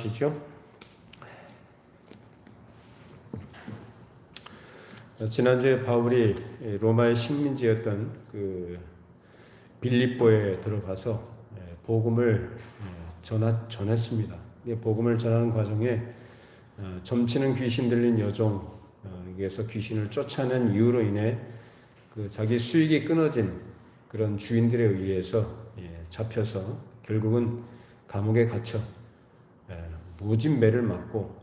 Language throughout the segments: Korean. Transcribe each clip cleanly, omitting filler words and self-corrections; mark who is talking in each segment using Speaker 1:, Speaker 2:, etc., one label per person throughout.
Speaker 1: 주시죠. 지난주에 바울이 로마의 식민지였던 그 빌립보에 들어가서 복음을 전했습니다. 복음을 전하는 과정에 점치는 귀신 들린 여종에게서 귀신을 쫓아낸 이유로 인해 그 자기 수익이 끊어진 그런 주인들에 의해서 잡혀서 결국은 감옥에 갇혀 모진 매를 맞고,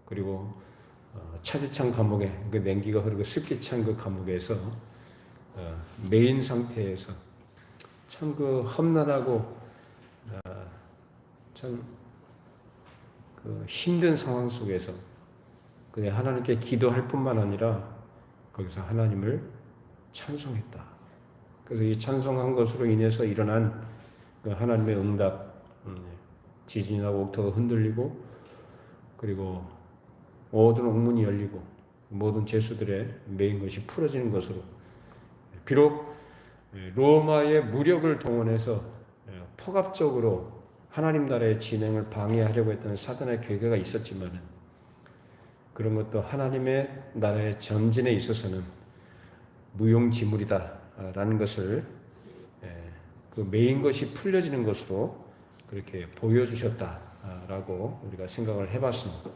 Speaker 1: 그리고 차디찬 감옥에, 그 냉기가 흐르고 습기 찬 그 감옥에서 매인 상태에서 참 그 험난하고 참 그 힘든 상황 속에서 그냥 하나님께 기도할 뿐만 아니라 거기서 하나님을 찬송했다. 그래서 이 찬송한 것으로 인해서 일어난 그 하나님의 응답, 지진이 나고 옥토가 흔들리고, 그리고 모든 옥문이 열리고 모든 죄수들의 매인 것이 풀어지는 것으로, 비록 로마의 무력을 동원해서 포갑적으로 하나님 나라의 진행을 방해하려고 했던 사단의 계획가 있었지만, 그런 것도 하나님의 나라의 전진에 있어서는 무용지물이다라는 것을 그 매인 것이 풀려지는 것으로 그렇게 보여주셨다라고 우리가 생각을 해봤습니다.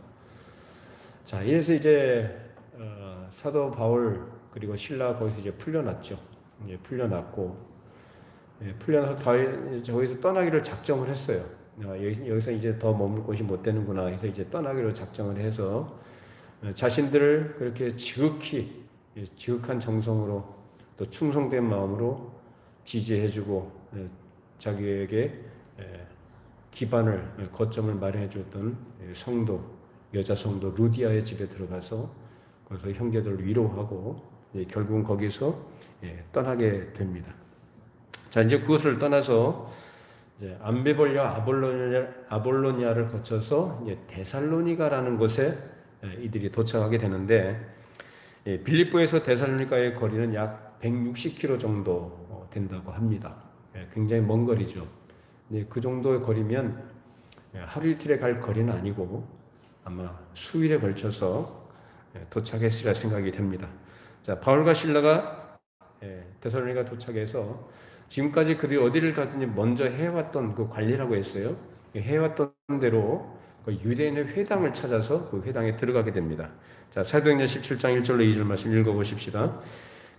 Speaker 1: 자, 이래서 이제 사도 바울 그리고 실라 거기서 이제 풀려났죠. 풀려났고, 풀려나서 저기서 떠나기를 작정을 했어요. 여기서 이제 더 머물 곳이 못 되는구나 해서 이제 떠나기로 작정을 해서 자신들을 그렇게 지극한 정성으로 또 충성된 마음으로 지지해주고 자기에게 기반을, 거점을 마련해 줬던 여자 성도 루디아의 집에 들어가서 거기서 형제들을 위로하고 결국은 거기서 떠나게 됩니다. 자, 이제 그것을 떠나서 이제 암비볼리와 아볼로니아를 거쳐서 이제 데살로니가라는 곳에 이들이 도착하게 되는데, 빌립보에서 데살로니가의 거리는 약 160km 정도 된다고 합니다. 굉장히 먼 거리죠. 그 정도의 거리면 하루 이틀에 갈 거리는 아니고 아마 수일에 걸쳐서 도착했으리라 생각이 됩니다. 자, 바울과 실라가 데살로니가 도착해서 지금까지 그들이 어디를 가든지 먼저 해왔던 그 관리라고 했어요. 해왔던 대로 그 유대인의 회당을 찾아서 그 회당에 들어가게 됩니다. 자, 사도행전 17장 1절로 2절 말씀 읽어보십시다.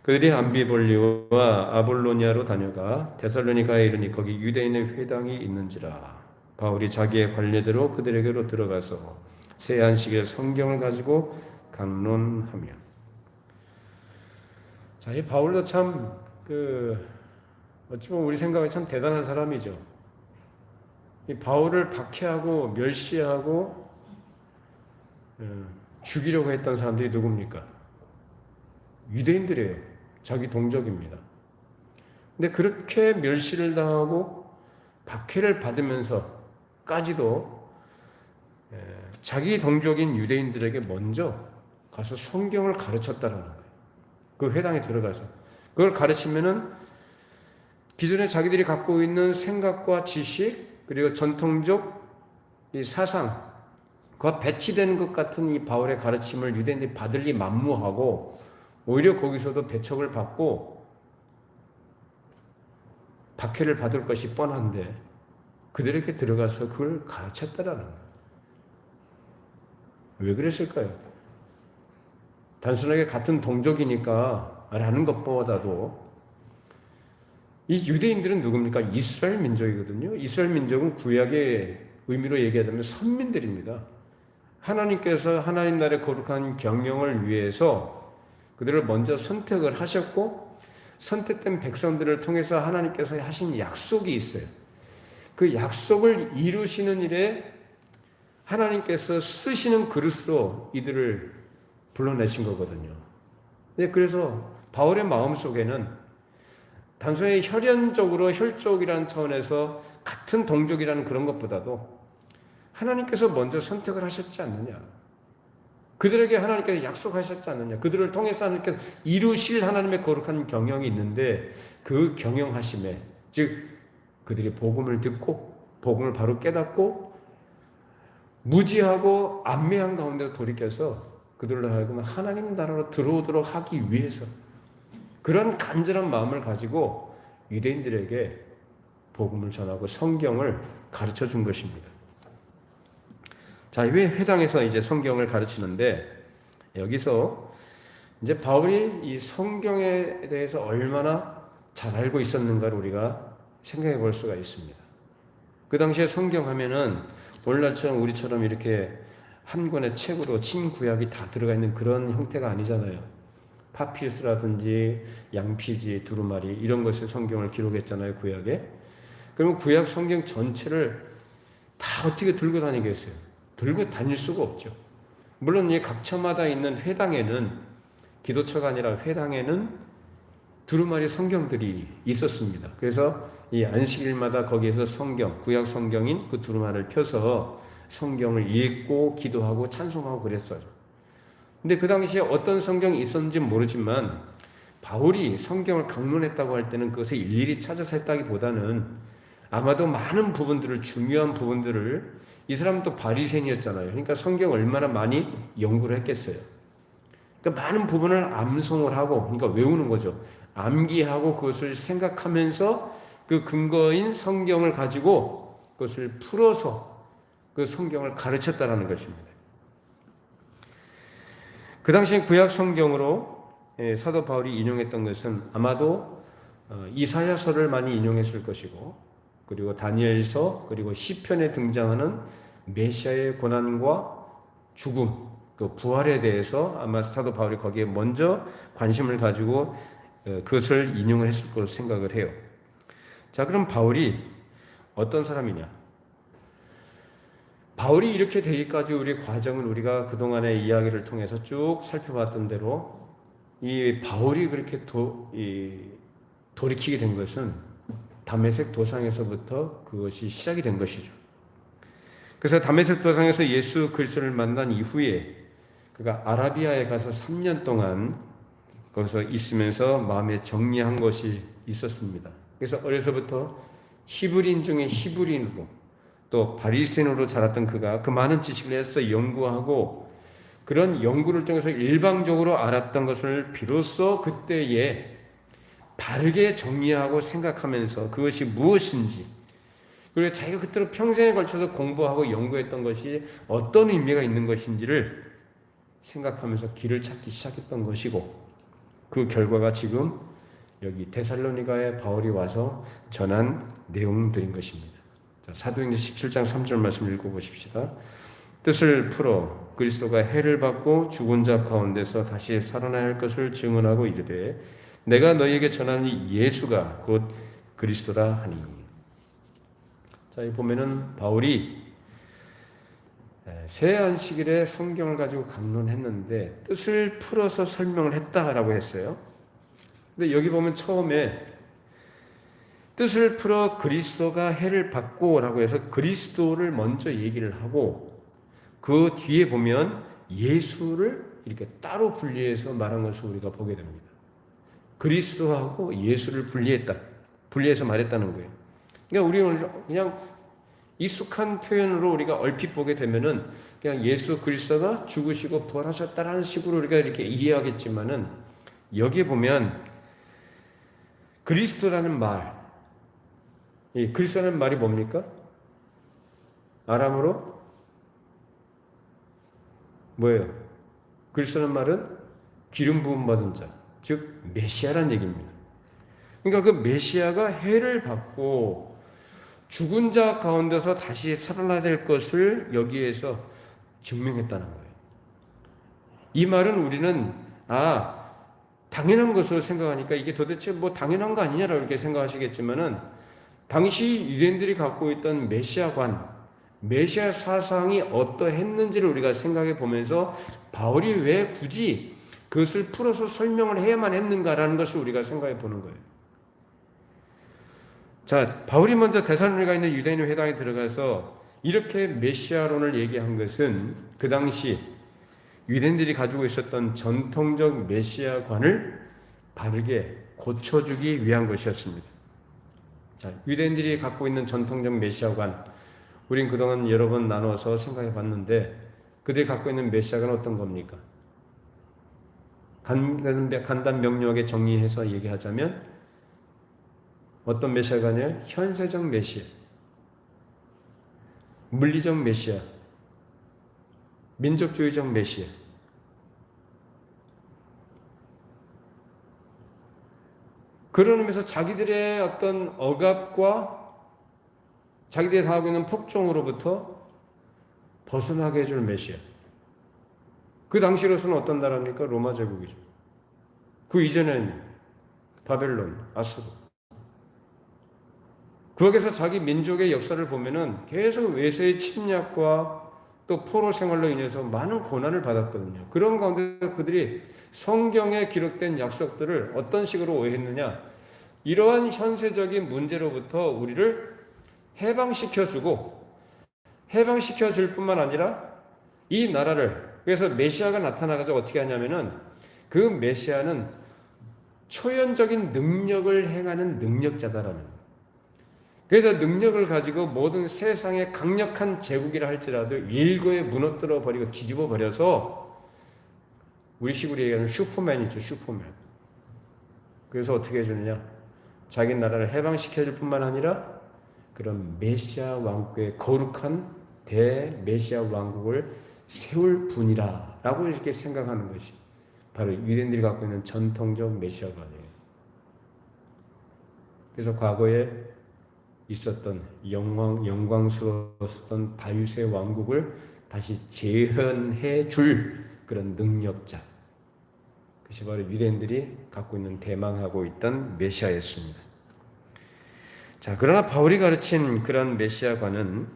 Speaker 1: 그들이 암비볼리와 아볼로니아로 다녀가 데살로니가에 이르니 거기 유대인의 회당이 있는지라. 바울이 자기의 관례대로 그들에게로 들어가서 새 안식일 성경을 가지고 강론하며. 자, 이 바울도 참 어찌 보면 우리 생각에 참 대단한 사람이죠. 이 바울을 박해하고 멸시하고 죽이려고 했던 사람들이 누굽니까? 유대인들이에요. 자기 동족입니다. 근데 그렇게 멸시를 당하고 박해를 받으면서까지도 자기 동족인 유대인들에게 먼저 가서 성경을 가르쳤다라는 거예요. 그 회당에 들어가서 그걸 가르치면은 기존에 자기들이 갖고 있는 생각과 지식, 그리고 전통적 이 사상과 배치되는 것 같은 이 바울의 가르침을 유대인들이 받을리 만무하고, 오히려 거기서도 배척을 받고 박해를 받을 것이 뻔한데 그들에게 들어가서 그걸 가르쳤다라는 거예요. 왜 그랬을까요? 단순하게 같은 동족이니까 라는 것보다도, 이 유대인들은 누굽니까? 이스라엘 민족이거든요. 이스라엘 민족은 구약의 의미로 얘기하자면 선민들입니다. 하나님께서 하나님 나라의 거룩한 경영을 위해서 그들을 먼저 선택을 하셨고, 선택된 백성들을 통해서 하나님께서 하신 약속이 있어요. 그 약속을 이루시는 일에 하나님께서 쓰시는 그릇으로 이들을 불러내신 거거든요. 그래서 바울의 마음속에는 단순히 혈연적으로 혈족이라는 차원에서 같은 동족이라는 그런 것보다도 하나님께서 먼저 선택을 하셨지 않느냐, 그들에게 하나님께서 약속하셨지 않느냐, 그들을 통해서 하나님께서 이루실 하나님의 거룩한 경영이 있는데, 그 경영하심에, 즉 그들이 복음을 듣고 복음을 바로 깨닫고 무지하고 안매한 가운데 돌이켜서 그들로 하여금 하나님 나라로 들어오도록 하기 위해서 그런 간절한 마음을 가지고 유대인들에게 복음을 전하고 성경을 가르쳐 준 것입니다. 자, 왜 회당에서 이제 성경을 가르치는데 여기서 이제 바울이 이 성경에 대해서 얼마나 잘 알고 있었는가를 우리가 생각해 볼 수가 있습니다. 그 당시에 성경 하면은 오늘날처럼 우리처럼 이렇게 한 권의 책으로 친구약이 다 들어가 있는 그런 형태가 아니잖아요. 파피루스라든지 양피지, 두루마리 이런 것에 성경을 기록했잖아요, 구약에. 그러면 구약 성경 전체를 다 어떻게 들고 다니겠어요? 들고 다닐 수가 없죠. 물론 이 각처마다 있는 회당에는, 기도처가 아니라 회당에는 두루마리 성경들이 있었습니다. 그래서 이 안식일마다 거기에서 성경, 구약 성경인 그 두루마리를 펴서 성경을 읽고 기도하고 찬송하고 그랬어요. 근데 그 당시에 어떤 성경이 있었는지 모르지만 바울이 성경을 강론했다고 할 때는 그것을 일일이 찾아서 했다기보다는 아마도 많은 부분들을, 중요한 부분들을, 이 사람은 또 바리새인이었잖아요. 그러니까 성경 얼마나 많이 연구를 했겠어요. 그러니까 많은 부분을 암송을 하고, 그러니까 외우는 거죠. 암기하고 그것을 생각하면서 그 근거인 성경을 가지고 그것을 풀어서 그 성경을 가르쳤다라는 것입니다. 그 당시에 구약 성경으로 사도 바울이 인용했던 것은 아마도 이사야서를 많이 인용했을 것이고, 그리고 다니엘서, 그리고 시편에 등장하는 메시아의 고난과 죽음, 그 부활에 대해서 아마 사도 바울이 거기에 먼저 관심을 가지고 그것을 인용을 했을 것으로 생각을 해요. 자, 그럼 바울이 어떤 사람이냐? 바울이 이렇게 되기까지 우리 과정은 우리가 그동안의 이야기를 통해서 쭉 살펴봤던 대로 이 바울이 그렇게 돌이키게 된 것은 다메섹 도상에서부터 그것이 시작이 된 것이죠. 그래서 다메섹 도상에서 예수 그리스도를 만난 이후에 그가 아라비아에 가서 3년 동안 거기서 있으면서 마음에 정리한 것이 있었습니다. 그래서 어려서부터 히브리인 중에 히브리인으로 또 바리새인으로 자랐던 그가 그 많은 지식을 해서 연구하고 그런 연구를 통해서 일방적으로 알았던 것을 비로소 그때에 바르게 정리하고 생각하면서 그것이 무엇인지, 그리고 자기가 그때로 평생에 걸쳐서 공부하고 연구했던 것이 어떤 의미가 있는 것인지를 생각하면서 길을 찾기 시작했던 것이고, 그 결과가 지금 여기 데살로니가에 바울이 와서 전한 내용들인 것입니다. 자, 사도행전 17장 3절 말씀 읽어보십시다. 뜻을 풀어 그리스도가 해를 받고 죽은 자 가운데서 다시 살아나야 할 것을 증언하고 이르되 내가 너희에게 전하는 예수가 곧 그리스도라 하니. 자, 이 보면은 바울이 새 안식일에 성경을 가지고 강론했는데 뜻을 풀어서 설명을 했다라고 했어요. 근데 여기 보면 처음에 뜻을 풀어 그리스도가 해를 받고라고 해서 그리스도를 먼저 얘기를 하고 그 뒤에 보면 예수를 이렇게 따로 분리해서 말한 것을 우리가 보게 됩니다. 그리스도하고 예수를 분리해서 말했다는 거예요. 그러니까 우리는 그냥 익숙한 표현으로 우리가 얼핏 보게 되면은 그냥 예수 그리스도가 죽으시고 부활하셨다라는 식으로 우리가 이렇게 이해하겠지만은 여기에 보면 그리스도라는 말, 이 그리스도라는 말이 뭡니까? 아람어로 뭐예요? 그리스도라는 말은 기름 부음 받은 자, 즉 메시아란 얘기입니다. 그러니까 그 메시아가 해를 받고 죽은 자 가운데서 다시 살아나야 될 것을 여기에서 증명했다는 거예요. 이 말은 우리는 당연한 것으로 생각하니까 이게 도대체 뭐 당연한 거 아니냐라고 이렇게 생각하시겠지만은 당시 유대인들이 갖고 있던 메시아관, 메시아 사상이 어떠했는지를 우리가 생각해 보면서 바울이 왜 굳이 그것을 풀어서 설명을 해야만 했는가라는 것을 우리가 생각해 보는 거예요. 자, 바울이 먼저 데살로니가에 있는 유대인 회당에 들어가서 이렇게 메시아론을 얘기한 것은 그 당시 유대인들이 가지고 있었던 전통적 메시아관을 바르게 고쳐주기 위한 것이었습니다. 자, 유대인들이 갖고 있는 전통적 메시아관, 우린 그동안 여러 번 나눠서 생각해 봤는데 그들이 갖고 있는 메시아가 어떤 겁니까? 간단 명료하게 정리해서 얘기하자면 어떤 메시아가 아니에요? 현세적 메시아, 물리적 메시아, 민족주의적 메시아. 그런 의미에서 자기들의 어떤 억압과 자기들이 당하고 있는 폭정으로부터 벗어나게 해줄 메시아. 그 당시로서는 어떤 나라입니까? 로마 제국이죠. 그 이전에는 바벨론, 아수르. 거기서 자기 민족의 역사를 보면은 계속 외세의 침략과 또 포로 생활로 인해서 많은 고난을 받았거든요. 그런 가운데 그들이 성경에 기록된 약속들을 어떤 식으로 오해했느냐? 이러한 현세적인 문제로부터 우리를 해방시켜주고 해방시켜 줄 뿐만 아니라 이 나라를, 그래서 메시아가 나타나가지고 어떻게 하냐면은 그 메시아는 초연적인 능력을 행하는 능력자다라는 거예요. 그래서 능력을 가지고 모든 세상의 강력한 제국이라 할지라도 일거에 무너뜨려 버리고 뒤집어 버려서 우리 식으로 얘기하는 슈퍼맨이죠, 슈퍼맨. 그래서 어떻게 해주느냐? 자기 나라를 해방시켜 줄 뿐만 아니라 그런 메시아 왕국의 거룩한 대메시아 왕국을 세울 분이라 라고 이렇게 생각하는 것이 바로 유대인들이 갖고 있는 전통적 메시아관이에요. 그래서 과거에 있었던 영광스러웠던 다윗의 왕국을 다시 재현해 줄 그런 능력자, 그것이 바로 유대인들이 갖고 있는 대망하고 있던 메시아였습니다. 자, 그러나 바울이 가르친 그런 메시아관은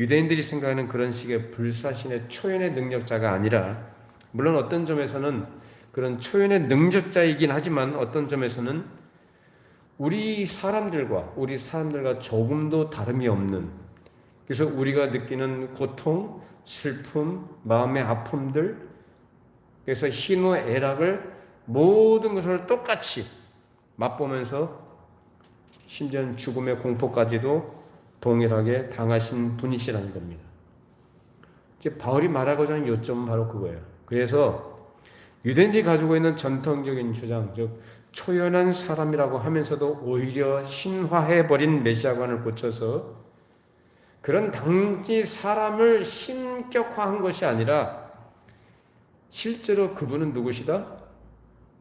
Speaker 1: 유대인들이 생각하는 그런 식의 불사신의 초연의 능력자가 아니라, 물론 어떤 점에서는 그런 초연의 능력자이긴 하지만 어떤 점에서는 우리 사람들과 조금도 다름이 없는, 그래서 우리가 느끼는 고통, 슬픔, 마음의 아픔들, 그래서 희노애락을 모든 것을 똑같이 맛보면서 심지어는 죽음의 공포까지도 동일하게 당하신 분이시라는 겁니다. 이제 바울이 말하고자 하는 요점은 바로 그거예요. 그래서 유대인들이 가지고 있는 전통적인 주장, 즉 초연한 사람이라고 하면서도 오히려 신화해버린 메시아관을 고쳐서 그런 당시 사람을 신격화한 것이 아니라 실제로 그분은 누구시다?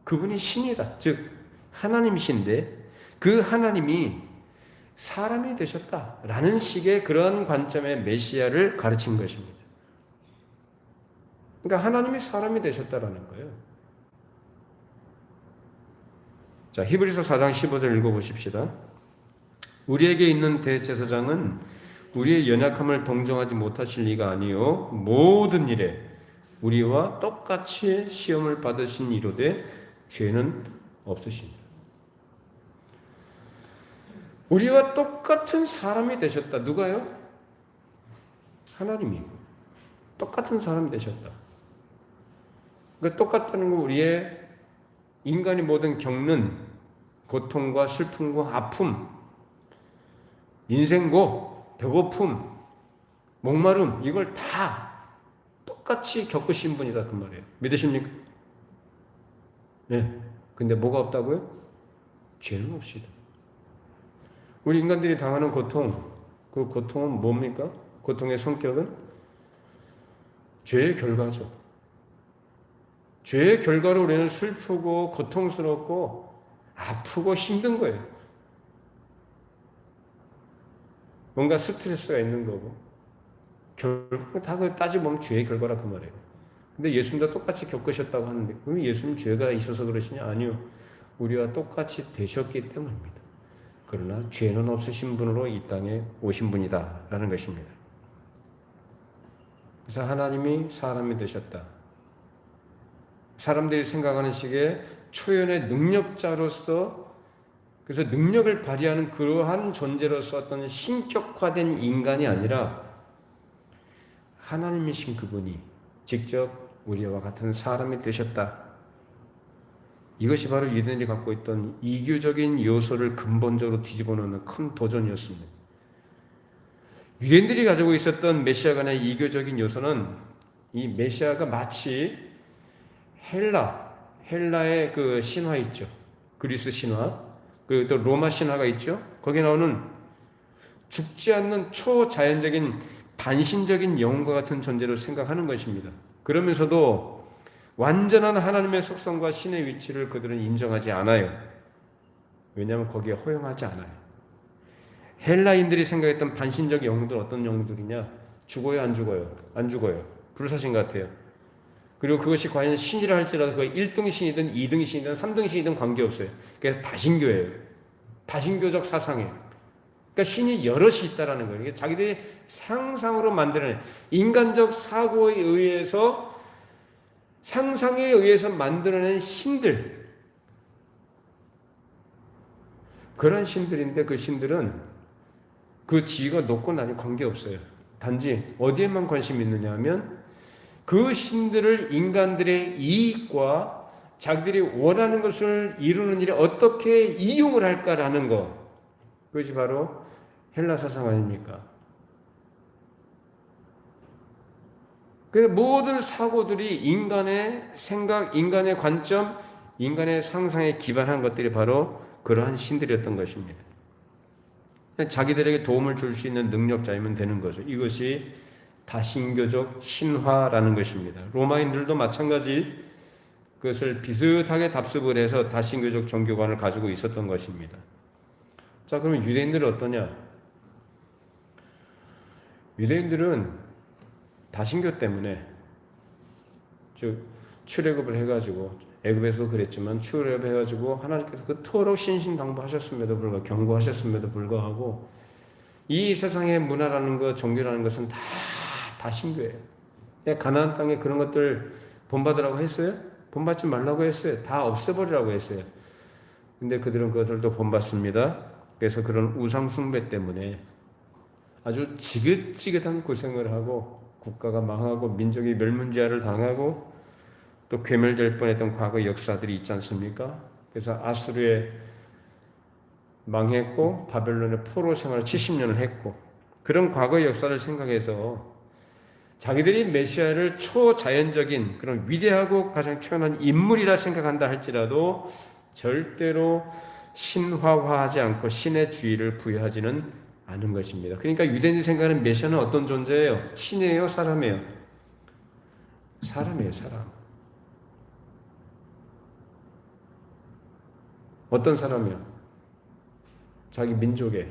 Speaker 1: 그분이 신이다. 즉 하나님이신데 그 하나님이 사람이 되셨다라는 식의 그런 관점의 메시아를 가르친 것입니다. 그러니까 하나님이 사람이 되셨다라는 거예요. 자, 히브리서 4장 15절 읽어보십시다. 우리에게 있는 대제사장은 우리의 연약함을 동정하지 못하실 리가 아니요 모든 일에 우리와 똑같이 시험을 받으신 이로되 죄는 없으십니다. 우리와 똑같은 사람이 되셨다. 누가요? 하나님이 똑같은 사람이 되셨다. 그러니까 똑같다는 건 우리의 인간이 모든 겪는 고통과 슬픔과 아픔, 인생고, 배고픔, 목마름, 이걸 다 똑같이 겪으신 분이다 그 말이에요. 믿으십니까? 네. 근데 뭐가 없다고요? 죄는 없시다. 우리 인간들이 당하는 고통, 그 고통은 뭡니까? 고통의 성격은 죄의 결과죠. 죄의 결과로 우리는 슬프고 고통스럽고 아프고 힘든 거예요. 뭔가 스트레스가 있는 거고 결국 다 따지보면 죄의 결과라 그 말이에요. 근데 예수님도 똑같이 겪으셨다고 하는데 그럼 예수님 죄가 있어서 그러시냐? 아니요. 우리와 똑같이 되셨기 때문입니다. 그러나 죄는 없으신 분으로 이 땅에 오신 분이다 라는 것입니다. 그래서 하나님이 사람이 되셨다. 사람들이 생각하는 식의 초연의 능력자로서, 그래서 능력을 발휘하는 그러한 존재로서 어떤 신격화된 인간이 아니라 하나님이신 그분이 직접 우리와 같은 사람이 되셨다. 이것이 바로 유대인들이 갖고 있던 이교적인 요소를 근본적으로 뒤집어 놓는 큰 도전이었습니다. 유대인들이 가지고 있었던 메시아 간의 이교적인 요소는 이 메시아가 마치 헬라의 그 신화 있죠. 그리스 신화, 그리고 또 로마 신화가 있죠. 거기에 나오는 죽지 않는 초자연적인 반신적인 영혼과 같은 존재로 생각하는 것입니다. 그러면서도 완전한 하나님의 속성과 신의 위치를 그들은 인정하지 않아요. 왜냐하면 거기에 허용하지 않아요. 헬라인들이 생각했던 반신적 영웅들 어떤 영웅들이냐? 죽어요, 안 죽어요? 안 죽어요. 불사신 같아요. 그리고 그것이 과연 신이라 할지라도 그 1등 신이든 2등 신이든 3등 신이든 관계없어요. 그래서 다신교예요. 다신교적 사상이에요. 그러니까 신이 여럿이 있다라는 거예요. 자기들이 상상으로 만드는 인간적 사고에 의해서 상상에 의해서 만들어낸 신들, 그런 신들인데 그 신들은 그 지위가 높고 낮이 관계없어요. 단지 어디에만 관심이 있느냐 하면 그 신들을 인간들의 이익과 자기들이 원하는 것을 이루는 일에 어떻게 이용을 할까라는 것, 그것이 바로 헬라 사상 아닙니까? 그래서 모든 사고들이 인간의 생각, 인간의 관점, 인간의 상상에 기반한 것들이 바로 그러한 신들이었던 것입니다. 자기들에게 도움을 줄 수 있는 능력자이면 되는 거죠. 이것이 다신교적 신화라는 것입니다. 로마인들도 마찬가지 그것을 비슷하게 답습을 해서 다신교적 종교관을 가지고 있었던 것입니다. 자, 그러면 유대인들은 어떠냐? 유대인들은 다신교 때문에, 즉 출애굽을 해가지고, 애굽에서도 그랬지만 출애굽해가지고 하나님께서 그토록 신신당부하셨음에도 불구하고, 경고하셨음에도 불구하고 이 세상의 문화라는 것, 종교라는 것은 다 다신교예요. 가나안 땅에 그런 것들 본받으라고 했어요? 본받지 말라고 했어요? 다 없애버리라고 했어요. 근데 그들은 그것들도 본받습니다. 그래서 그런 우상 숭배 때문에 아주 지긋지긋한 고생을 하고 국가가 망하고 민족이 멸문지화를 당하고 또 괴멸될 뻔했던 과거 역사들이 있지 않습니까? 그래서 아수르에 망했고 바벨론의 포로 생활을 70년을 했고, 그런 과거 역사를 생각해서 자기들이 메시아를 초자연적인 그런 위대하고 가장 뛰어난 인물이라 생각한다 할지라도 절대로 신화화하지 않고 신의 주의를 부여하지는 않은 것입니다. 그러니까 유대인이 생각하는 메시아는 어떤 존재예요? 신이에요? 사람이에요? 사람이에요, 사람. 어떤 사람이요? 자기 민족의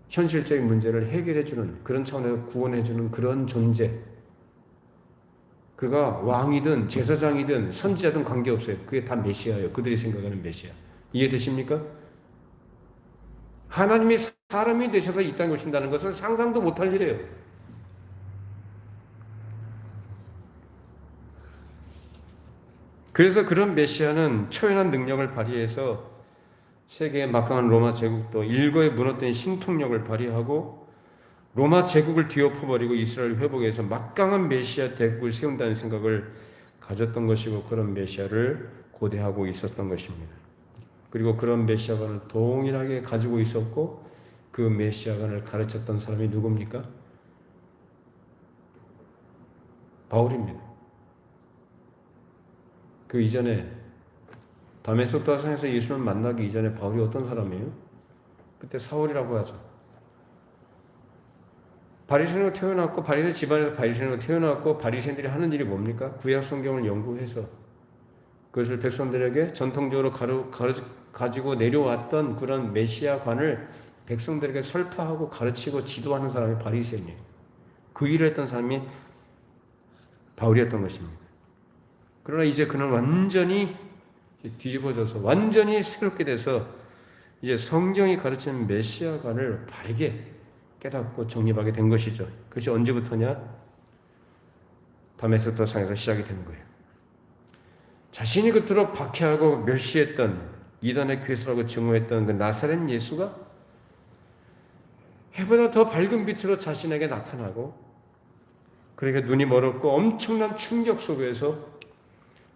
Speaker 1: 현실적인 문제를 해결해주는, 그런 차원에서 구원해주는 그런 존재. 그가 왕이든 제사장이든 선지자든 관계없어요. 그게 다 메시아예요. 그들이 생각하는 메시아. 이해되십니까? 하나님이 사람이 되셔서 이 땅에 오신다는 것은 상상도 못할 일이에요. 그래서 그런 메시아는 초연한 능력을 발휘해서 세계의 막강한 로마 제국도 일거에 무너뜨린 신통력을 발휘하고 로마 제국을 뒤엎어버리고 이스라엘을 회복해서 막강한 메시아 대국을 세운다는 생각을 가졌던 것이고, 그런 메시아를 고대하고 있었던 것입니다. 그리고 그런 메시아관을 동일하게 가지고 있었고, 그 메시아관을 가르쳤던 사람이 누굽니까? 바울입니다. 그 이전에 다메섹 도상에서 예수를 만나기 이전에 바울이 어떤 사람이에요? 그때 사울이라고 하죠. 바리새인으로 태어났고, 바리새 집안에서 바리새인으로 태어났고, 바리새인들이 하는 일이 뭡니까? 구약 성경을 연구해서 그것을 백성들에게 전통적으로 가지고 내려왔던 그런 메시아관을 백성들에게 설파하고 가르치고 지도하는 사람이 바리새인이에요. 그 일을 했던 사람이 바울이었던 것입니다. 그러나 이제 그는 완전히 뒤집어져서 완전히 새롭게 돼서 이제 성경이 가르치는 메시아관을 바르게 깨닫고 정립하게 된 것이죠. 그것이 언제부터냐? 다메섹 도상에서 시작이 되는 거예요. 자신이 그토록 박해하고 멸시했던, 이단의 괴수라고 증오했던 그 나사렛 예수가 해보다 더 밝은 빛으로 자신에게 나타나고, 그러니까 눈이 멀었고 엄청난 충격 속에서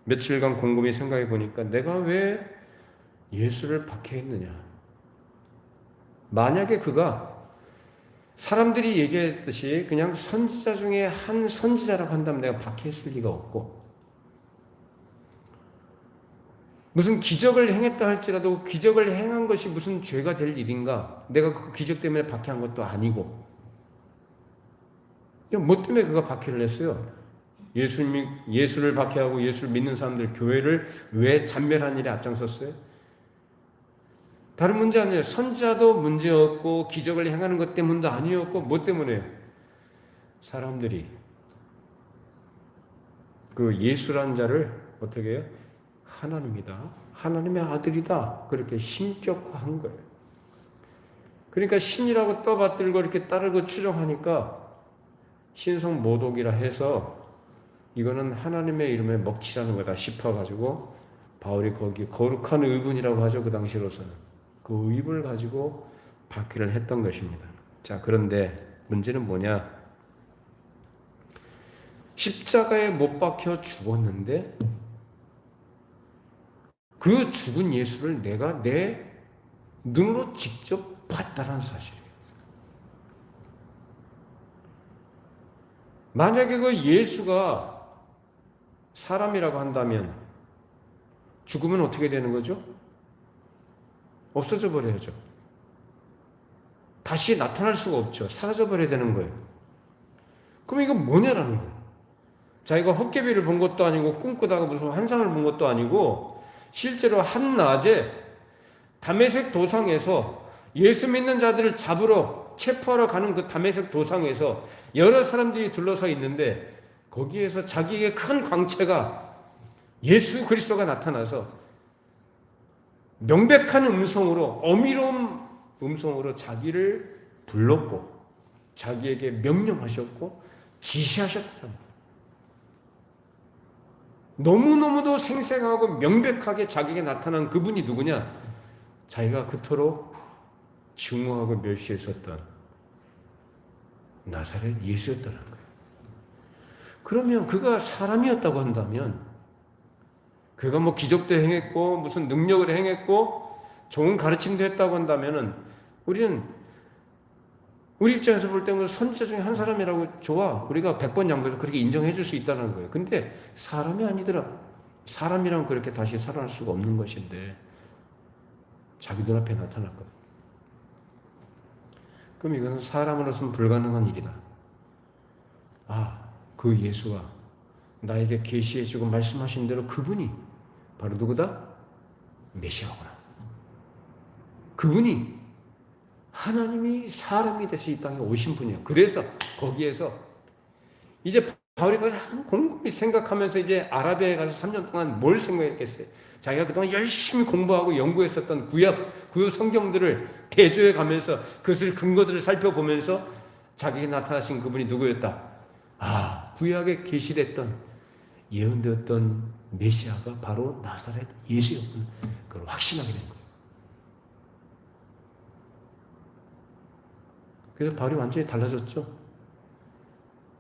Speaker 1: 며칠간 곰곰이 생각해 보니까 내가 왜 예수를 박해했느냐? 만약에 그가 사람들이 얘기했듯이 그냥 선지자 중에 한 선지자라고 한다면 내가 박해했을 리가 없고, 무슨 기적을 행했다 할지라도 기적을 행한 것이 무슨 죄가 될 일인가? 내가 그 기적 때문에 박해한 것도 아니고, 뭐 때문에 그가 박해를 했어요? 예수를 박해하고 예수를 믿는 사람들, 교회를 왜 잔멸한 일에 앞장섰어요? 다른 문제 아니에요. 선지자도 문제였고 기적을 행하는 것 때문도 아니었고, 뭐 때문에요? 사람들이 그 예수란 자를 어떻게 해요? 하나님이다, 하나님의 아들이다, 그렇게 신격화한 거예요. 그러니까 신이라고 떠받들고 이렇게 따르고 추종하니까 신성 모독이라 해서 이거는 하나님의 이름에 먹칠하는 거다 싶어가지고 바울이 거기 거룩한 의분이라고 하죠. 그 당시로서는 그 의분을 가지고 박해를 했던 것입니다. 자, 그런데 문제는 뭐냐? 십자가에 못 박혀 죽었는데 그 죽은 예수를 내가 내 눈으로 직접 봤다는 사실이에요. 만약에 그 예수가 사람이라고 한다면 죽으면 어떻게 되는 거죠? 없어져 버려야죠. 다시 나타날 수가 없죠. 사라져 버려야 되는 거예요. 그럼 이거 뭐냐라는 거예요. 자기가 헛개비를 본 것도 아니고 꿈꾸다가 무슨 환상을 본 것도 아니고 실제로 한낮에 다메섹 도상에서 예수 믿는 자들을 잡으러 체포하러 가는 그 다메섹 도상에서 여러 사람들이 둘러서 있는데 거기에서 자기에게 큰 광채가 예수 그리스도가 나타나서 명백한 음성으로, 어미로운 음성으로 자기를 불렀고 자기에게 명령하셨고 지시하셨다. 너무너무도 생생하고 명백하게 자기에게 나타난 그분이 누구냐? 자기가 그토록 증오하고 멸시했었던 나사렛 예수였다는 거예요. 그러면 그가 사람이었다고 한다면, 그가 뭐 기적도 행했고 무슨 능력을 행했고 좋은 가르침도 했다고 한다면은 우리는 우리 입장에서 볼 때는 선지자 중에 한 사람이라고 좋아, 우리가 100번 양보해서 그렇게 인정해 줄 수 있다는 거예요. 근데 사람이 아니더라. 사람이라면 그렇게 다시 살아날 수가 없는 것인데 자기 눈앞에 나타났거든. 그럼 이것은 사람으로서는 불가능한 일이다. 그 예수가 나에게 계시해주고 말씀하신 대로 그분이 바로 누구다? 메시아구나. 그분이 하나님이 사람이 돼서 이 땅에 오신 분이에요. 그래서 거기에서 이제 바울이 곰곰이 생각하면서 이제 아라비아에 가서 3년 동안 뭘 생각했겠어요? 자기가 그동안 열심히 공부하고 연구했었던 구약 성경들을 대조해 가면서 그것을 근거들을 살펴보면서 자기에게 나타나신 그분이 누구였다? 구약에 계시됐던 예언되었던 메시아가 바로 나사렛 예수였구나. 그걸 확신하게 된 거예요. 그래서 바울이 완전히 달라졌죠.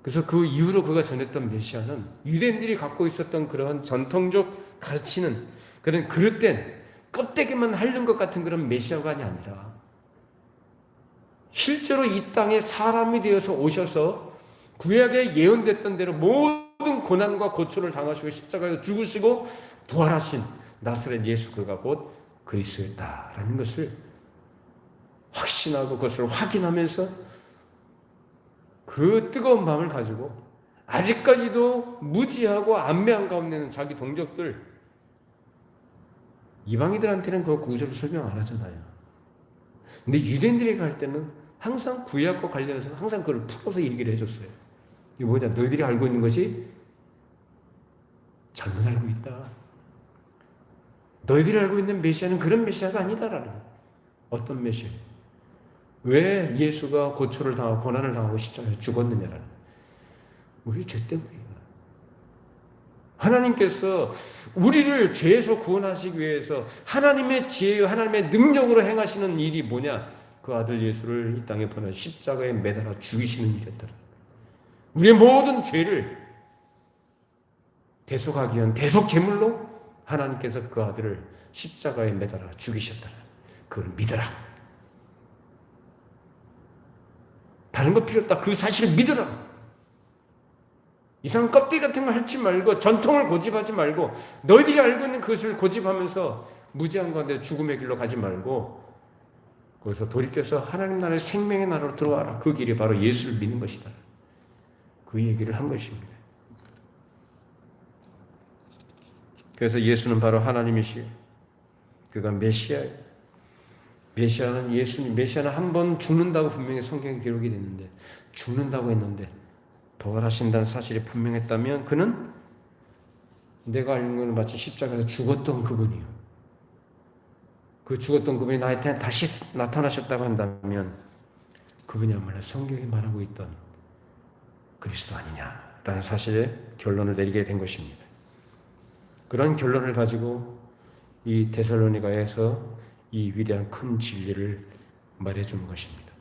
Speaker 1: 그래서 그 이후로 그가 전했던 메시아는 유대인들이 갖고 있었던 그런 전통적 가르치는 그런 그릇된 껍데기만 핥는 것 같은 그런 메시아관이 아니라 실제로 이 땅에 사람이 되어서 오셔서 구약에 예언됐던 대로 모든 고난과 고초를 당하시고 십자가에서 죽으시고 부활하신 나사렛 예수, 그가 곧 그리스도였다라는 것을 확신하고 그것을 확인하면서 그 뜨거운 마음을 가지고 아직까지도 무지하고 안매한 가운데 있는 자기 동족들, 이방인들한테는 그 구절을 설명 안 하잖아요. 근데 유대인들에게 할 때는 항상 구약과 관련해서 항상 그걸 풀어서 얘기를 해줬어요. 이게 뭐냐? 너희들이 알고 있는 것이 잘못 알고 있다. 너희들이 알고 있는 메시아는 그런 메시아가 아니다라는 거예요. 어떤 메시아? 왜 예수가 고초를 당하고 고난을 당하고 십자가에 죽었느냐라는 거예요. 우리 죄 때문이에요. 하나님께서 우리를 죄에서 구원하시기 위해서 하나님의 지혜와 하나님의 능력으로 행하시는 일이 뭐냐? 그 아들 예수를 이 땅에 보내 십자가에 매달아 죽이시는 일이었더라. 우리의 모든 죄를 대속하기 위한 대속 제물로 하나님께서 그 아들을 십자가에 매달아 죽이셨더라. 그걸 믿어라. 다른 거 필요 없다. 그 사실을 믿으라. 이상한 껍데기 같은 거 하지 말고 전통을 고집하지 말고 너희들이 알고 있는 그것을 고집하면서 무지한 가운데 죽음의 길로 가지 말고 거기서 돌이켜서 하나님 나라의 생명의 나라로 들어와라. 그 길이 바로 예수를 믿는 것이다. 그 얘기를 한 것입니다. 그래서 예수는 바로 하나님이시요. 그가 메시아예요. 메시아는 예수님, 메시아는 한 번 죽는다고 분명히 성경에 기록이 됐는데 죽는다고 했는데 부활하신다는 사실이 분명했다면 그는 내가 알는 것은 마치 십자가에서 죽었던 그분이요. 그 죽었던 그분이 나한테 다시 나타나셨다고 한다면 그분이야말로 성경이 말하고 있던 그리스도 아니냐라는 사실에 결론을 내리게 된 것입니다. 그런 결론을 가지고 이 데살로니가에서 이 위대한 큰 진리를 말해주는 것입니다.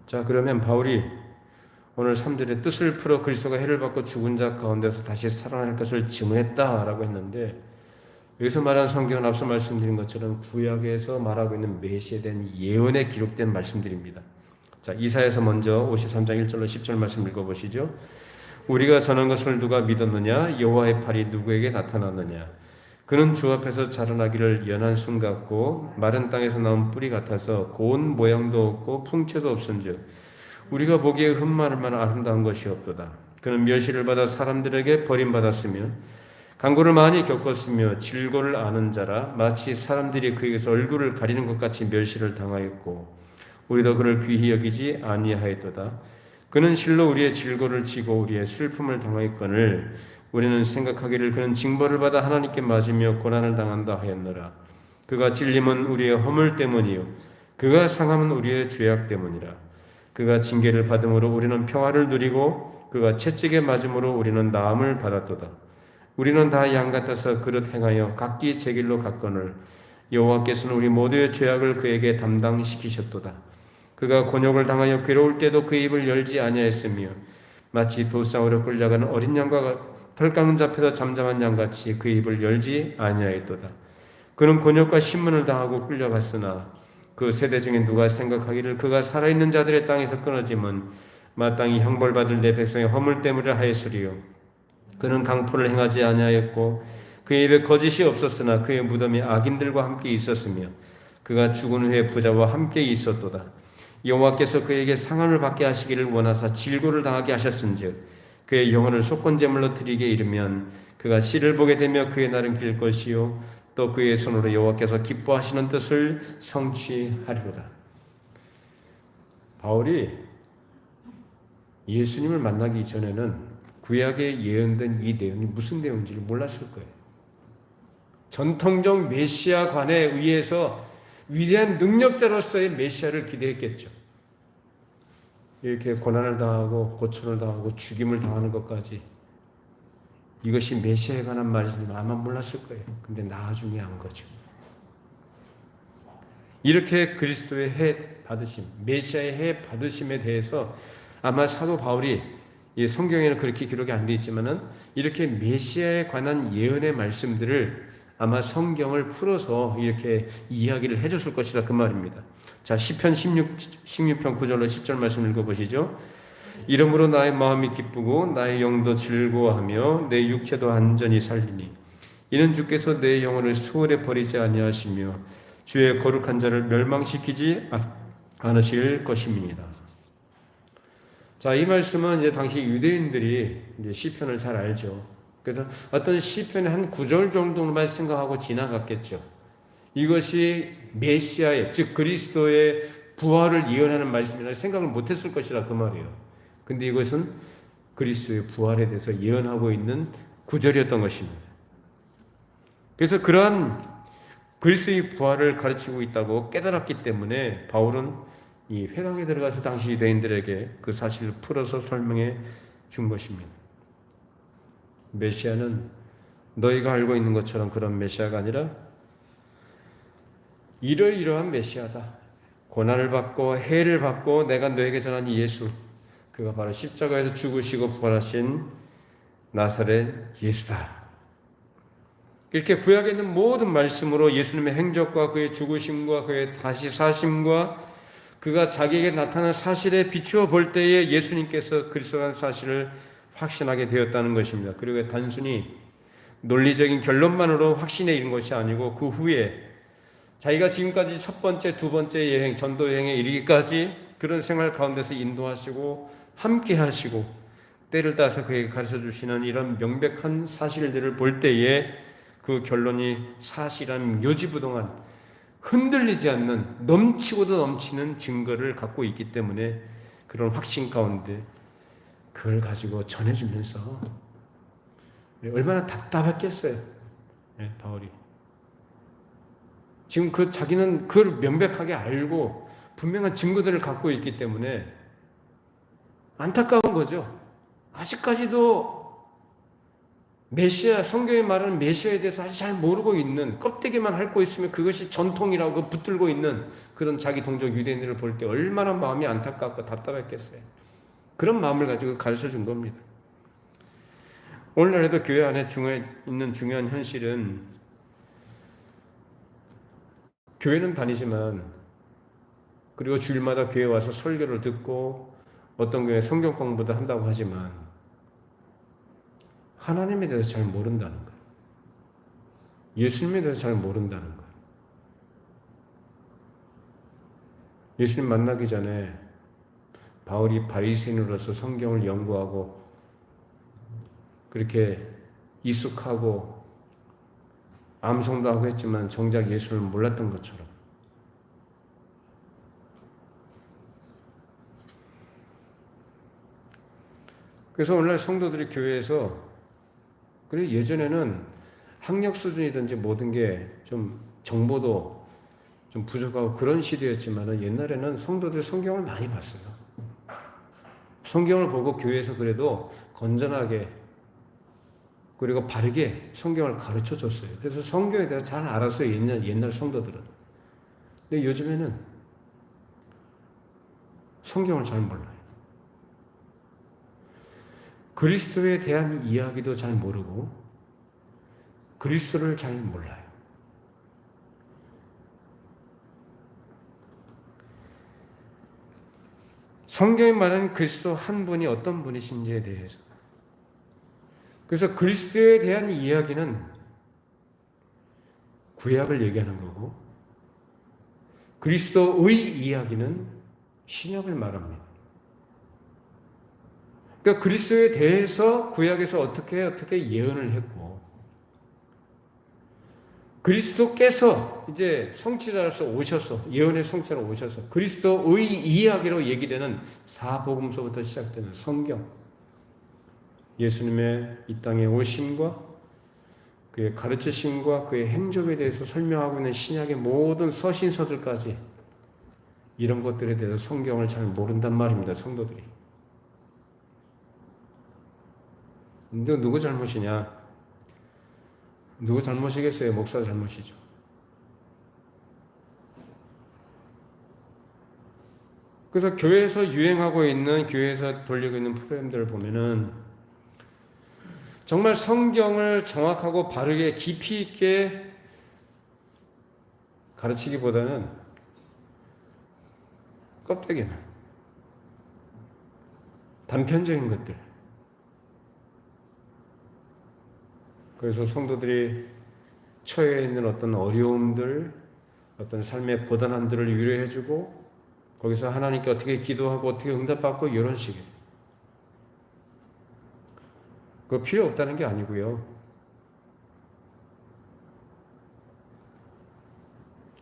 Speaker 1: 자, 그러면 바울이 오늘 3절의 뜻을 풀어 그리스도가 해를 받고 죽은 자 가운데서 다시 살아날 것을 증언했다라고 했는데 여기서 말하는 성경은 앞서 말씀드린 것처럼 구약에서 말하고 있는 메시아에 대한 예언에 기록된 말씀들입니다. 자, 이사야서 먼저 53장 1절로 10절 말씀 읽어보시죠. 우리가 전한 것을 누가 믿었느냐? 여호와의 팔이 누구에게 나타났느냐? 그는 주 앞에서 자라나기를 연한 순 같고 마른 땅에서 나온 뿌리 같아서 고운 모양도 없고 풍채도 없은즉 우리가 보기에 흠마를 만한 아름다운 것이 없도다. 그는 멸시를 받아 사람들에게 버림받았으며 간고를 많이 겪었으며 질고를 아는 자라 마치 사람들이 그에게서 얼굴을 가리는 것 같이 멸시를 당하였고 우리도 그를 귀히 여기지 아니하였도다. 그는 실로 우리의 질고를 지고 우리의 슬픔을 당하였거늘 우리는 생각하기를 그는 징벌을 받아 하나님께 맞으며 고난을 당한다 하였노라. 그가 찔림은 우리의 허물 때문이요 그가 상함은 우리의 죄악 때문이라. 그가 징계를 받음으로 우리는 평화를 누리고 그가 채찍에 맞음으로 우리는 나음을 받았도다. 우리는 다 양 같아서 그릇 행하여 각기 제 길로 갔거늘 여호와께서는 우리 모두의 죄악을 그에게 담당시키셨도다. 그가 곤욕을 당하여 괴로울 때도 그 입을 열지 아니하였으며 마치 도상으로 끌려가는 어린 양과 털 깎는 잡혀서 잠잠한 양같이 그 입을 열지 아니하였도다. 그는 곤욕과 신문을 당하고 끌려갔으나 그 세대 중에 누가 생각하기를 그가 살아있는 자들의 땅에서 끊어짐은 마땅히 형벌받을 내 백성의 허물 때문이라 하였으리요. 그는 강포를 행하지 아니하였고 그의 입에 거짓이 없었으나 그의 무덤이 악인들과 함께 있었으며 그가 죽은 후에 부자와 함께 있었도다. 여호와께서 그에게 상함을 받게 하시기를 원하사 질고를 당하게 하셨은즉 그의 영혼을 속건제물로 드리게 이르면 그가 씨를 보게 되며 그의 날은 길 것이요 또 그의 손으로 여호와께서 기뻐하시는 뜻을 성취하리로다. 바울이 예수님을 만나기 전에는 구약에 예언된 이 내용이 무슨 내용인지를 몰랐을 거예요. 전통적 메시아관에 의해서 위대한 능력자로서의 메시아를 기대했겠죠. 이렇게 고난을 당하고 고초를 당하고 죽임을 당하는 것까지 이것이 메시아에 관한 말이지만 아마 몰랐을 거예요. 근데 나중에 한 거죠. 이렇게 그리스도의 해 받으심, 메시아의 해 받으심에 대해서 아마 사도 바울이 이 성경에는 그렇게 기록이 안 되어 있지만은 이렇게 메시아에 관한 예언의 말씀들을 아마 성경을 풀어서 이렇게 이야기를 해줬을 것이다 그 말입니다. 자, 시편 16편 9절로 10절 말씀 읽어보시죠. 이러므로 나의 마음이 기쁘고 나의 영도 즐거워하며 내 육체도 안전히 살리니 이는 주께서 내 영혼을 수월에 버리지 아니하시며 주의 거룩한 자를 멸망시키지 않으실 것입니다. 자, 이 말씀은 이제 당시 유대인들이 이제 시편을 잘 알죠. 그래서 어떤 시편의 한 구절 정도만 생각하고 지나갔겠죠. 이것이 메시아의, 즉 그리스도의 부활을 예언하는 말씀이라 생각을 못했을 것이라 그 말이에요. 근데 이것은 그리스도의 부활에 대해서 예언하고 있는 구절이었던 것입니다. 그래서 그러한 그리스도의 부활을 가르치고 있다고 깨달았기 때문에 바울은 이 회당에 들어가서 당시 유대인들에게 그 사실을 풀어서 설명해 준 것입니다. 메시아는 너희가 알고 있는 것처럼 그런 메시아가 아니라 이러이러한 메시아다. 고난을 받고 해를 받고 내가 너에게 전한 예수, 그가 바로 십자가에서 죽으시고 부활하신 나사렛 예수다. 이렇게 구약에 있는 모든 말씀으로 예수님의 행적과 그의 죽으심과 그의 다시 사심과 그가 자기에게 나타난 사실에 비추어 볼 때에 예수님께서 그리스도라는 사실을 확신하게 되었다는 것입니다. 그리고 단순히 논리적인 결론만으로 확신에 이른 것이 아니고 그 후에 자기가 지금까지 첫 번째, 두 번째 여행, 전도 여행에 이르기까지 그런 생활 가운데서 인도하시고 함께 하시고 때를 따서 그에게 가르쳐 주시는 이런 명백한 사실들을 볼 때에 그 결론이 사실한 묘지부동한 흔들리지 않는 넘치고도 넘치는 증거를 갖고 있기 때문에 그런 확신 가운데 그걸 가지고 전해주면서 얼마나 답답했겠어요. 바울이. 지금 자기는 그걸 명백하게 알고 분명한 증거들을 갖고 있기 때문에 안타까운 거죠. 아직까지도 메시아, 성경에 말하는 메시아에 대해서 아직 잘 모르고 있는, 껍데기만 핥고 있으면 그것이 전통이라고 붙들고 있는 그런 자기 동족 유대인들을 볼 때 얼마나 마음이 안타깝고 답답했겠어요. 그런 마음을 가지고 가르쳐 준 겁니다. 오늘날에도 교회 안에 있는 중요한 현실은 교회는 다니지만 그리고 주일마다 교회 와서 설교를 듣고 어떤 교회 성경 공부도 한다고 하지만 하나님에 대해서 잘 모른다는 거예요. 예수님에 대해서 잘 모른다는 거예요. 예수님 만나기 전에 바울이 바리새인으로서 성경을 연구하고 그렇게 익숙하고 암송도 하고 했지만 정작 예수를 몰랐던 것처럼 그래서 오늘날 성도들이 교회에서 그리고 예전에는 학력 수준이든지 모든 게 좀 정보도 좀 부족하고 그런 시대였지만 옛날에는 성도들이 성경을 많이 봤어요. 성경을 보고 교회에서 그래도 건전하게 그리고 바르게 성경을 가르쳐 줬어요. 그래서 성경에 대해서 잘 알았어요. 옛날 성도들은. 근데 요즘에는 성경을 잘 몰라요. 그리스도에 대한 이야기도 잘 모르고 그리스도를 잘 몰라요. 성경에 말하는 그리스도 한 분이 어떤 분이신지에 대해서 그래서 그리스도에 대한 이야기는 구약을 얘기하는 거고 그리스도의 이야기는 신약을 말합니다. 그러니까 그리스도에 대해서 구약에서 어떻게 예언을 했고 그리스도께서 이제 성취자로서 오셔서 예언의 성취자로 오셔서 그리스도의 이야기로 얘기되는 사복음서부터 시작되는 성경 예수님의 이 땅에 오심과 그의 가르치심과 그의 행적에 대해서 설명하고 있는 신약의 모든 서신서들까지 이런 것들에 대해서 성경을 잘 모른단 말입니다. 성도들이. 근데 누구 잘못이냐? 누구 잘못이겠어요? 목사 잘못이죠. 그래서 교회에서 유행하고 있는, 교회에서 돌리고 있는 프로그램들을 보면은 정말 성경을 정확하고 바르게 깊이 있게 가르치기보다는 껍데기는 단편적인 것들. 그래서 성도들이 처해 있는 어떤 어려움들, 어떤 삶의 고단함들을 위로해주고 거기서 하나님께 어떻게 기도하고 어떻게 응답받고 이런 식의 그거 필요 없다는 게 아니고요.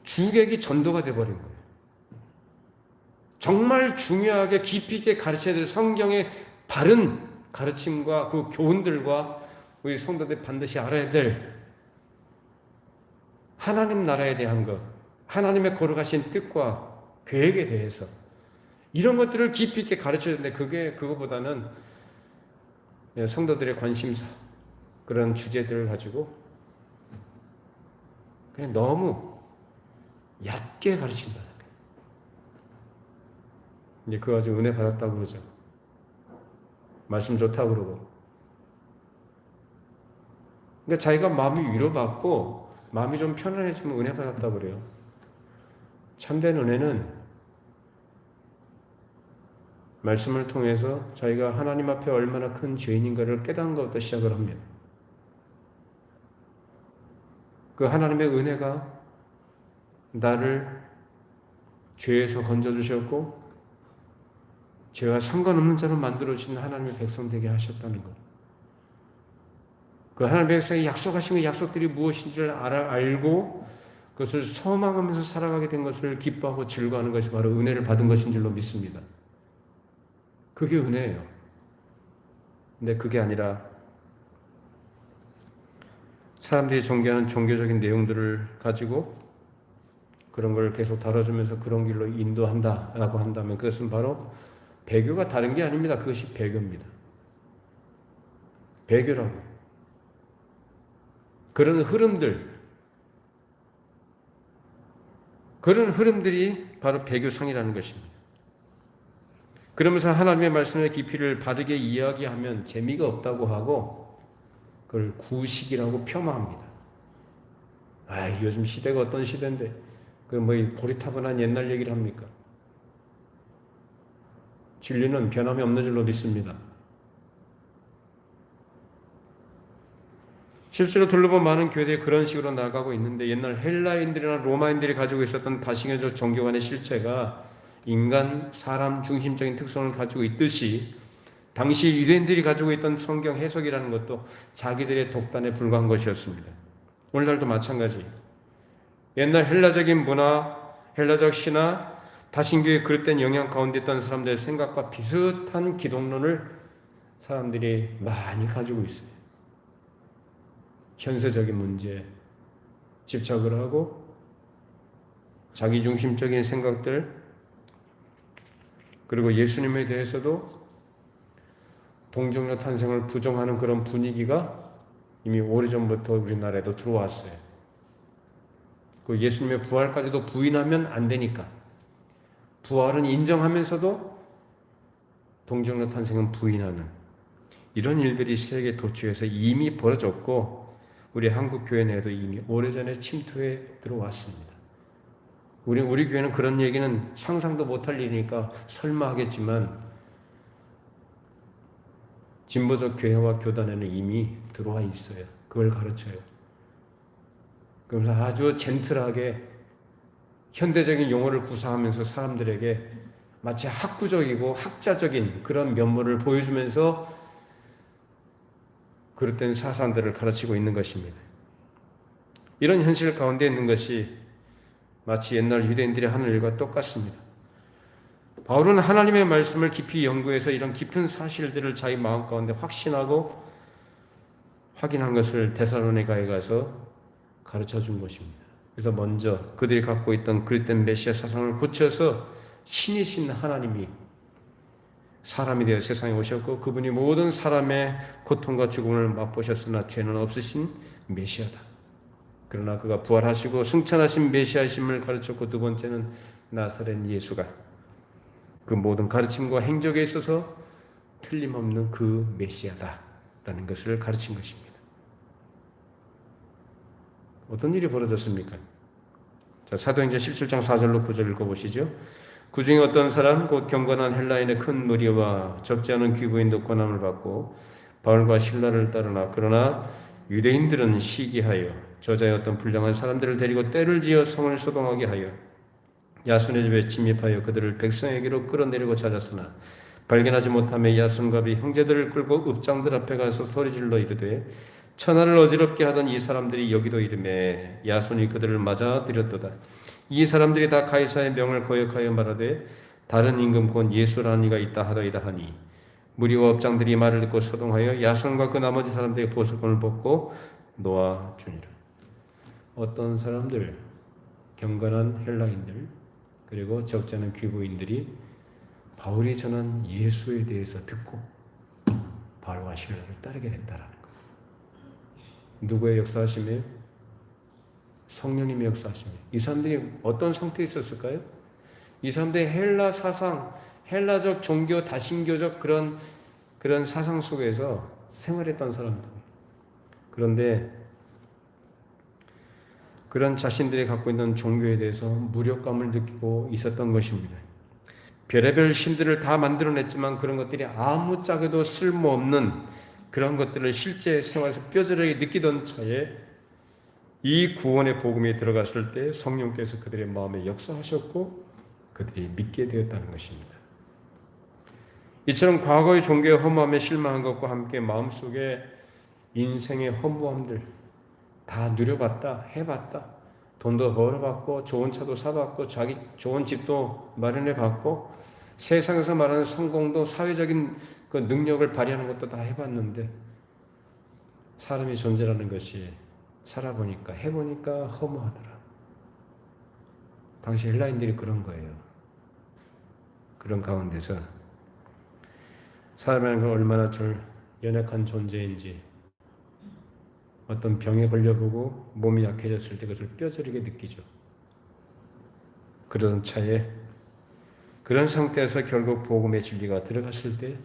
Speaker 1: 주객이 전도가 돼버린 거예요. 정말 중요하게 깊이 있게 가르쳐야 될 성경의 바른 가르침과 그 교훈들과 우리 성도들이 반드시 알아야 될 하나님 나라에 대한 것, 하나님의 거룩하신 뜻과 계획에 대해서 이런 것들을 깊이 있게 가르쳐야 되는데 그거보다는 성도들의 관심사 그런 주제들을 가지고 그냥 너무 얕게 가르친다는 거예요. 이제 그거 가지고 은혜 받았다고 그러죠. 말씀 좋다고 그러고. 그러니까 자기가 마음이 위로받고 마음이 좀 편안해지면 은혜 받았다고 그래요. 참된 은혜는 말씀을 통해서 자기가 하나님 앞에 얼마나 큰 죄인인가를 깨닫는 것부터 시작을 합니다. 그 하나님의 은혜가 나를 죄에서 건져주셨고 죄와 상관없는 자로 만들어주신 하나님의 백성 되게 하셨다는 것. 그 하나님의 백성이 약속하신 그 약속들이 무엇인지를 알고 그것을 소망하면서 살아가게 된 것을 기뻐하고 즐거워하는 것이 바로 은혜를 받은 것인 줄로 믿습니다. 그게 은혜예요. 근데 그게 아니라 사람들이 존경하는 종교적인 내용들을 가지고 그런 걸 계속 다뤄주면서 그런 길로 인도한다라고 한다면 그것은 바로 배교가 다른 게 아닙니다. 그것이 배교입니다. 배교라고. 그런 흐름들이 바로 배교상이라는 것입니다. 그러면서 하나님의 말씀의 깊이를 바르게 이야기하면 재미가 없다고 하고 그걸 구식이라고 폄하합니다. 요즘 시대가 어떤 시대인데 그 고리타분한 옛날 얘기를 합니까? 진리는 변함이 없는 줄로 믿습니다. 실제로 둘러본 많은 교회들이 그런 식으로 나가고 있는데 옛날 헬라인들이나 로마인들이 가지고 있었던 다신교적 종교관의 실체가 인간, 사람 중심적인 특성을 가지고 있듯이 당시 유대인들이 가지고 있던 성경 해석이라는 것도 자기들의 독단에 불과한 것이었습니다. 오늘날도 마찬가지. 옛날 헬라적인 문화, 헬라적 신화, 다신교의 그릇된 영향 가운데 있던 사람들의 생각과 비슷한 기독론을 사람들이 많이 가지고 있어요. 현세적인 문제에 집착을 하고 자기중심적인 생각들 그리고 예수님에 대해서도 동정녀 탄생을 부정하는 그런 분위기가 이미 오래전부터 우리나라에도 들어왔어요. 그 예수님의 부활까지도 부인하면 안 되니까 부활은 인정하면서도 동정녀 탄생은 부인하는 이런 일들이 세계 도처에서 이미 벌어졌고 우리 한국 교회 내에도 이미 오래전에 침투해 들어왔습니다. 우리 교회는 그런 얘기는 상상도 못할 일이니까 설마 하겠지만 진보적 교회와 교단에는 이미 들어와 있어요. 그걸 가르쳐요. 그러면서 아주 젠틀하게 현대적인 용어를 구사하면서 사람들에게 마치 학구적이고 학자적인 그런 면모를 보여주면서 그릇된 사상들을 가르치고 있는 것입니다. 이런 현실 가운데 있는 것이 마치 옛날 유대인들이 하는 일과 똑같습니다. 바울은 하나님의 말씀을 깊이 연구해서 이런 깊은 사실들을 자기 마음 가운데 확신하고 확인한 것을 데살로니가에 가서 가르쳐 준 것입니다. 그래서 먼저 그들이 갖고 있던 그릇된 메시아 사상을 고쳐서 신이신 하나님이 사람이 되어 세상에 오셨고 그분이 모든 사람의 고통과 죽음을 맛보셨으나 죄는 없으신 메시아다. 그러나 그가 부활하시고 승천하신 메시아심을 가르쳤고 두 번째는 나사렛 예수가 그 모든 가르침과 행적에 있어서 틀림없는 그 메시아다라는 것을 가르친 것입니다. 어떤 일이 벌어졌습니까? 자, 사도행전 17장 4절로 9절 읽어보시죠. 그 중에 어떤 사람 곧 경건한 헬라인의 큰 무리와 적지 않은 귀부인도 고난을 받고 바울과 실라를 따르나 그러나 유대인들은 시기하여 저자의 어떤 불량한 사람들을 데리고 떼를 지어 성을 소동하게 하여 야손의 집에 침입하여 그들을 백성에게로 끌어내리고 찾았으나 발견하지 못하며 야손과 비 형제들을 끌고 읍장들 앞에 가서 소리질러 이르되 천하를 어지럽게 하던 이 사람들이 여기도 이르매 야손이 그들을 맞아 들였도다. 이 사람들이 다 가이사의 명을 거역하여 말하되 다른 임금 곧 예수라는 이가 있다 하더이다 하니 무리와 업장들이 말을 듣고 소동하여 야손과 그 나머지 사람들의 보석권을 벗고 놓아 주니라. 어떤 사람들, 경건한 헬라인들 그리고 적지 않은 귀부인들이 바울이 전한 예수에 대해서 듣고 바울과 실라를 따르게 됐다라는 것. 누구의 역사하심이에요? 성령님의 역사하십니다. 이 사람들이 어떤 상태에 있었을까요? 이 사람들이 헬라 사상, 헬라적 종교, 다신교적 그런 사상 속에서 생활했던 사람들. 그런데 그런 자신들이 갖고 있는 종교에 대해서 무력감을 느끼고 있었던 것입니다. 별의별 신들을 다 만들어냈지만 그런 것들이 아무짝에도 쓸모없는 그런 것들을 실제 생활에서 뼈저리게 느끼던 차에 이 구원의 복음이 들어갔을 때 성령께서 그들의 마음에 역사하셨고 그들이 믿게 되었다는 것입니다. 이처럼 과거의 종교의 허무함에 실망한 것과 함께 마음속에 인생의 허무함들 다 누려봤다, 해봤다, 돈도 벌어봤고 좋은 차도 사봤고 자기 좋은 집도 마련해봤고 세상에서 말하는 성공도 사회적인 그 능력을 발휘하는 것도 다 해봤는데 사람이 존재라는 것이 살아보니까 해보니까 허무하더라. 당시 헬라인들이 그런 거예요. 그런 가운데서 사람이라는 건 얼마나 연약한 존재인지 어떤 병에 걸려보고 몸이 약해졌을 때 그것을 뼈저리게 느끼죠. 그런 차에 그런 상태에서 결국 복음의 진리가 들어갔을 때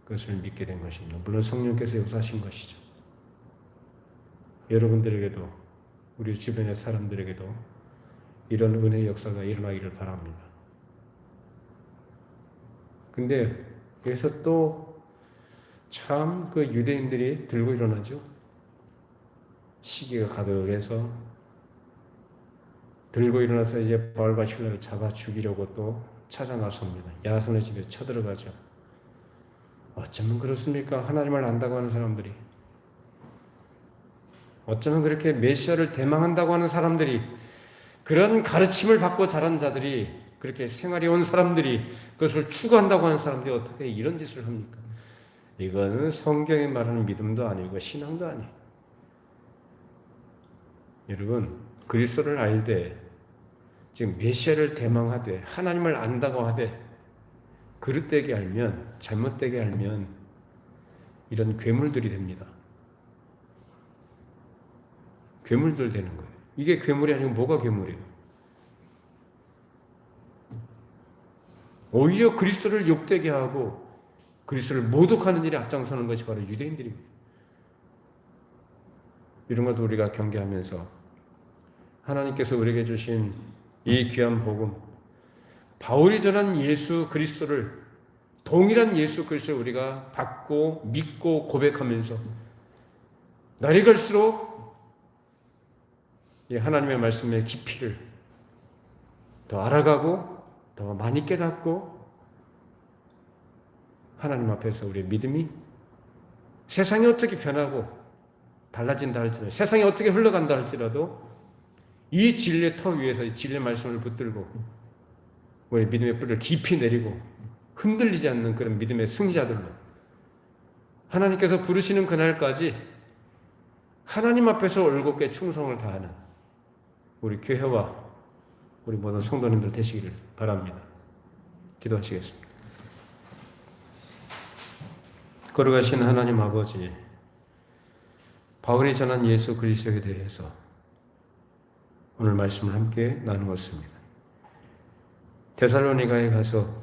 Speaker 1: 그것을 믿게 된 것입니다. 물론 성령께서 역사하신 것이죠. 여러분들에게도 우리 주변의 사람들에게도 이런 은혜의 역사가 일어나기를 바랍니다. 근데 여기서 또 참 그 유대인들이 들고 일어나죠. 시기가 가득해서 들고 일어나서 이제 바울과 실라를 잡아 죽이려고 또 찾아 나섭니다. 야손의 집에 쳐들어가죠. 어쩌면 그렇습니까? 하나님을 안다고 하는 사람들이, 어쩌면 그렇게 메시아를 대망한다고 하는 사람들이, 그런 가르침을 받고 자란 자들이, 그렇게 생활해 온 사람들이, 그것을 추구한다고 하는 사람들이 어떻게 이런 짓을 합니까? 이거는 성경이 말하는 믿음도 아니고 신앙도 아니에요. 여러분, 그리스도를 알되 지금 메시아를 대망하되 하나님을 안다고 하되 그릇되게 알면, 잘못되게 알면 이런 괴물들이 됩니다. 괴물들 되는 거예요. 이게 괴물이 아니고 뭐가 괴물이에요? 오히려 그리스도를 욕되게 하고 그리스도를 모독하는 일에 앞장서는 것이 바로 유대인들입니다. 이런 것도 우리가 경계하면서 하나님께서 우리에게 주신 이 귀한 복음, 바울이 전한 예수 그리스도를, 동일한 예수 그리스도를 우리가 받고 믿고 고백하면서 날이 갈수록 이 하나님의 말씀의 깊이를 더 알아가고 더 많이 깨닫고 하나님 앞에서 우리의 믿음이 세상이 어떻게 변하고 달라진다 할지라도, 세상이 어떻게 흘러간다 할지라도 이 진리의 터 위에서 이 진리의 말씀을 붙들고 우리 믿음의 뿌리를 깊이 내리고 흔들리지 않는 그런 믿음의 승리자들로 하나님께서 부르시는 그날까지 하나님 앞에서 올곧게 충성을 다하는 우리 교회와 우리 모든 성도님들 되시기를 바랍니다. 기도하시겠습니다. 걸어가신 하나님 아버지, 바울이 전한 예수 그리스도에 대해서 오늘 말씀을 함께 나누었습니다. 데살로니가에 가서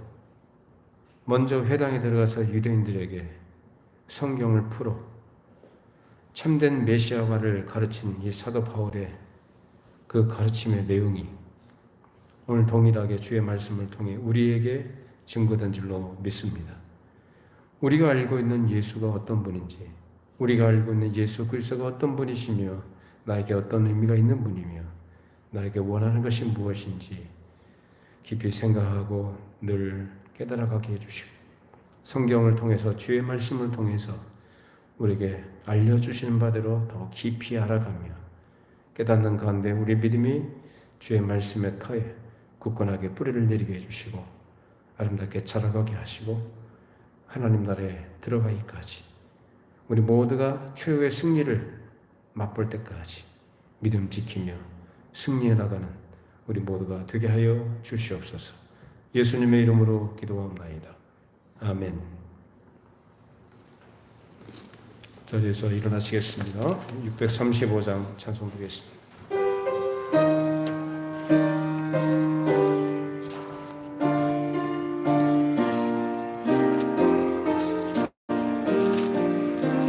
Speaker 1: 먼저 회당에 들어가서 유대인들에게 성경을 풀어 참된 메시아화를 가르친 이 사도 바울의 그 가르침의 내용이 오늘 동일하게 주의 말씀을 통해 우리에게 증거된 줄로 믿습니다. 우리가 알고 있는 예수가 어떤 분인지, 우리가 알고 있는 예수 그리스도가 어떤 분이시며 나에게 어떤 의미가 있는 분이며 나에게 원하는 것이 무엇인지 깊이 생각하고 늘 깨달아가게 해주시고 성경을 통해서 주의 말씀을 통해서 우리에게 알려주시는 바대로 더 깊이 알아가며 깨닫는 가운데 우리 믿음이 주의 말씀의 터에 굳건하게 뿌리를 내리게 해주시고 아름답게 자라가게 하시고 하나님 나라에 들어가기까지 우리 모두가 최후의 승리를 맛볼 때까지 믿음 지키며 승리해 나가는 우리 모두가 되게 하여 주시옵소서. 예수님의 이름으로 기도합나이다. 아멘. 자리에서 일어나시겠습니다. 635장 찬송 드리겠습니다.